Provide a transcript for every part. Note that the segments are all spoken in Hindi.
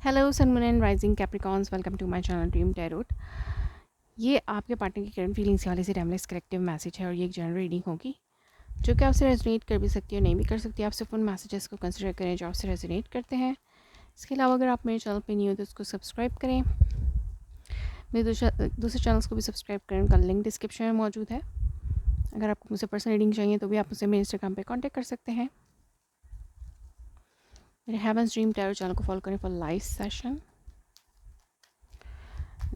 Hello sun moon and rising capricorns, welcome to my channel dream tarot. ये आपके पार्टनर की करंट फीलिंग्स के हवाले से टाइमलेस कलेक्टिव मैसेज है और ये एक जनरल रीडिंग होगी जो कि आपसे रेजोनेट कर भी सकती है और नहीं भी कर सकती। आप सिर्फ उन मैसेजेस को कंसिडर करें जो आपसे रेजोनेट करते हैं। इसके अलावा अगर आप मेरे चैनल पे न्यू हो तो उसको सब्सक्राइब करें। मेरे दूसरे चैनल्स को भी सब्सक्राइब करें, उनका लिंक डिस्क्रिप्शन में मौजूद है। अगर आपको मुझसे पर्सनल रीडिंग चाहिए तो भी आप मुझसे मेरे इंस्टाग्राम पर कॉन्टैक्ट कर सकते हैं। मेरे हेवंस ड्रीम टैरोट चैनल को फॉलो करें for live session.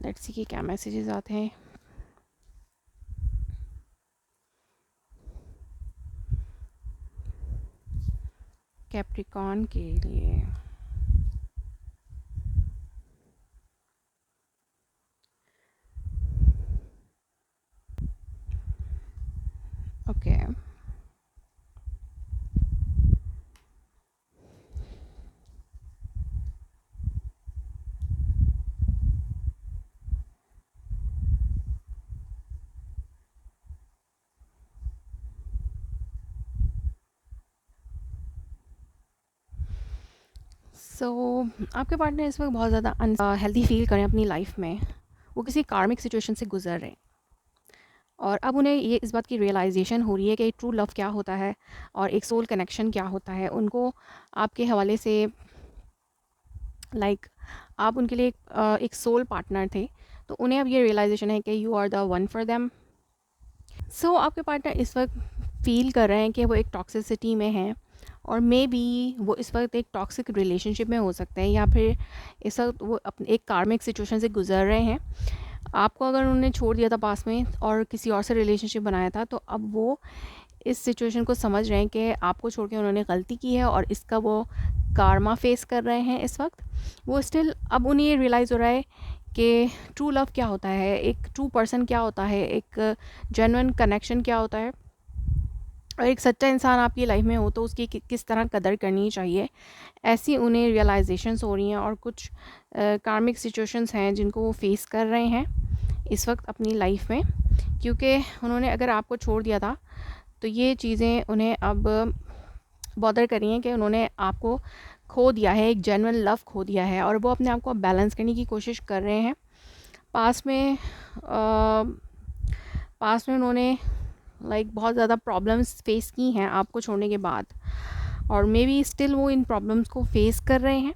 Let's see कि क्या मैसेजेस आते हैं। कैप्रिकॉन के लिए ओके आपके पार्टनर इस वक्त बहुत ज़्यादा अनहेल्दी फील करें अपनी लाइफ में। वो किसी कार्मिक सिचुएशन से गुजर रहे हैं और अब उन्हें ये इस बात की रियलाइजेशन हो रही है कि ट्रू लव क्या होता है और एक सोल कनेक्शन क्या होता है। उनको आपके हवाले से आप उनके लिए एक सोल पार्टनर थे, तो उन्हें अब ये रियलाइजेशन है कि you are the one for them. आपके पार्टनर इस वक्त फील कर रहे हैं कि वो एक टॉक्सिसिटी में हैं और मे बी वो इस वक्त एक टॉक्सिक रिलेशनशिप में हो सकते हैं या फिर इस वक्त वो अपने एक कार्मिक सिचुएशन से गुजर रहे हैं। आपको अगर उन्होंने छोड़ दिया था पास में और किसी और से रिलेशनशिप बनाया था, तो अब वो इस सिचुएशन को समझ रहे हैं कि आपको छोड़ के उन्होंने गलती की है और इसका वो कारमा फेस कर रहे हैं इस वक्त। वो स्टिल अब उन्हें ये रियलाइज़ हो रहा है कि ट्रू लव क्या होता है, एक ट्रू पर्सन क्या होता है, एक जेन्युइन कनेक्शन क्या होता है और एक सच्चा इंसान आपकी लाइफ में हो तो उसकी किस तरह कदर करनी चाहिए। ऐसी उन्हें रियलाइजेशंस हो रही हैं और कुछ कार्मिक सिचुएशंस हैं जिनको वो फेस कर रहे हैं इस वक्त अपनी लाइफ में, क्योंकि उन्होंने अगर आपको छोड़ दिया था तो ये चीज़ें उन्हें अब बॉदर करी हैं कि उन्होंने आपको खो दिया है, एक जेन्युइन लव खो दिया है और वो अपने आप को बैलेंस करने की कोशिश कर रहे हैं। पास में उन्होंने बहुत ज़्यादा प्रॉब्लम्स फेस की हैं आपको छोड़ने के बाद और मे बी स्टिल वो इन प्रॉब्लम्स को फेस कर रहे हैं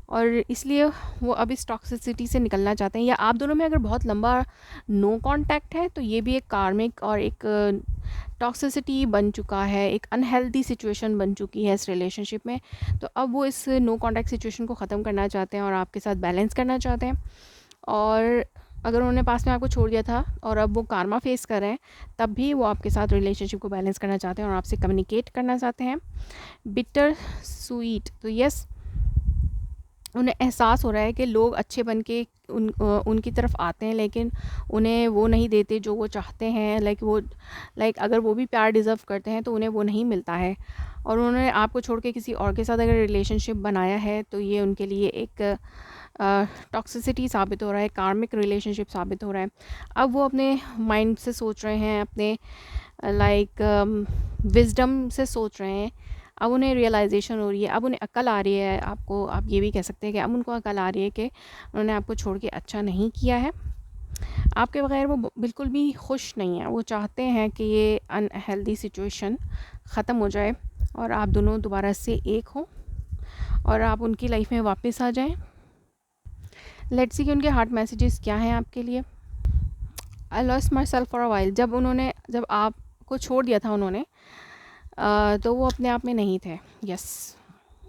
और इसलिए वो अब इस टॉक्सिसिटी से निकलना चाहते हैं। या आप दोनों में अगर बहुत लंबा नो कांटेक्ट है तो ये भी एक कार्मिक और एक टॉक्सिसिटी बन चुका है, एक अनहेल्दी सिचुएशन बन चुकी है इस रिलेशनशिप में। तो अब वो इस नो कांटेक्ट सिचुएशन को ख़त्म करना चाहते हैं और आपके साथ बैलेंस करना चाहते हैं। और अगर उन्होंने पास में आपको छोड़ दिया था और अब वो कारमा फेस कर रहे हैं, तब भी वो आपके साथ रिलेशनशिप को बैलेंस करना चाहते हैं और आपसे कम्युनिकेट करना चाहते हैं। बिटर स्वीट, तो यस, उन्हें एहसास हो रहा है कि लोग अच्छे बन के उनकी तरफ आते हैं लेकिन उन्हें वो नहीं देते जो वो चाहते हैं। अगर वो भी प्यार डिज़र्व करते हैं तो उन्हें वो नहीं मिलता है और उन्होंने आपको छोड़ के किसी और के साथ अगर रिलेशनशिप बनाया है तो ये उनके लिए एक टॉक्सिसिटी साबित हो रहा है, कार्मिक रिलेशनशिप साबित हो रहा है। अब वो अपने माइंड से सोच रहे हैं, अपने विजडम से सोच रहे हैं। अब उन्हें रियलाइजेशन हो रही है, अब उन्हें अक्ल आ रही है। आप ये भी कह सकते हैं कि अब उनको अक्ल आ रही है कि उन्होंने आपको छोड़ के अच्छा नहीं किया है। आपके बगैर वो बिल्कुल भी खुश नहीं है। वो चाहते हैं कि ये अनहेल्दी सिचुएशन ख़त्म हो जाए और आप दोनों दोबारा से एक हों और आप उनकी लाइफ में वापस आ जाएं। लेट्स सी कि उनके हार्ट मैसेजेस क्या हैं आपके लिए। I lost my self for a while, जब आपको छोड़ दिया था उन्होंने तो वो अपने आप में नहीं थे। यस,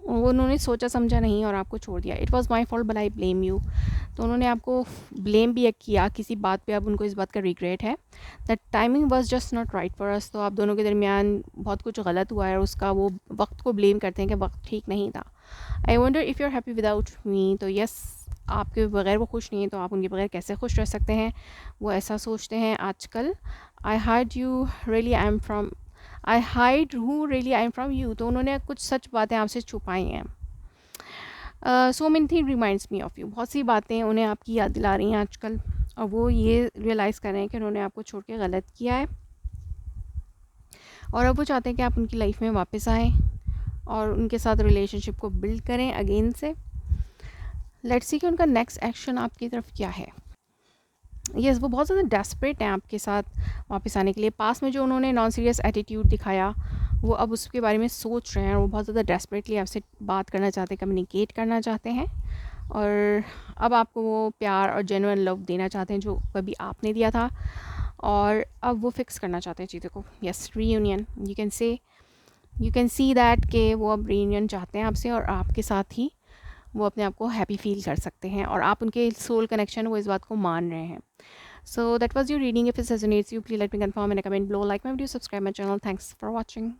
वो उन्होंने सोचा समझा नहीं और आपको छोड़ दिया। It was my fault but I blame you. तो उन्होंने आपको ब्लेम भी किया किसी बात पे, अब उनको इस बात का रिग्रेट है। That timing was just not right for us. तो आप दोनों के दरमियान बहुत कुछ गलत हुआ है और उसका वो वक्त को ब्लेम करते हैं कि वक्त ठीक नहीं था। I wonder if you are happy without me. तो यस, आपके बगैर वो खुश नहीं है तो आप उनके बगैर कैसे खुश रह सकते हैं, वो ऐसा सोचते हैं आजकल। आई hide you really I am from I hide who really I am from you. तो उन्होंने कुछ सच बातें आपसे छुपाई हैं। So many thing reminds me of you. बहुत सी बातें उन्हें आपकी याद दिला रही हैं आजकल और वो ये रियलाइज़ कर रहे हैं कि उन्होंने आपको छोड़ के गलत किया है और अब वो चाहते हैं कि आप उनकी लाइफ में वापस आएँ और उनके साथ रिलेशनशिप को बिल्ड करें अगेन से। लेट्स सी कि उनका नेक्स्ट एक्शन आपकी तरफ क्या है। यस, वो बहुत ज़्यादा डेस्परेट हैं आपके साथ वापस आने के लिए। पास में जो उन्होंने नॉन सीरियस एटीट्यूड दिखाया, वो अब उसके बारे में सोच रहे हैं और वो बहुत ज़्यादा डेस्परेटली आपसे बात करना चाहते हैं, कम्युनिकेट करना चाहते हैं, और अब आपको वो प्यार और जेन्युइन लव देना चाहते हैं जो कभी आपने दिया था, और अब वो फिक्स करना चाहते हैं चीज़ों को। Yes, reunion, you can see that कि वो अब रीयूनियन चाहते हैं आपसे, और आपके साथ ही वो अपने आप को हैप्पी फील कर सकते हैं, और आप उनके सोल कनेक्शन, वो इस बात को मान रहे हैं। So that was your reading. If it resonates you, please let me confirm in a comment below. Like my video, subscribe my channel. Thanks for watching.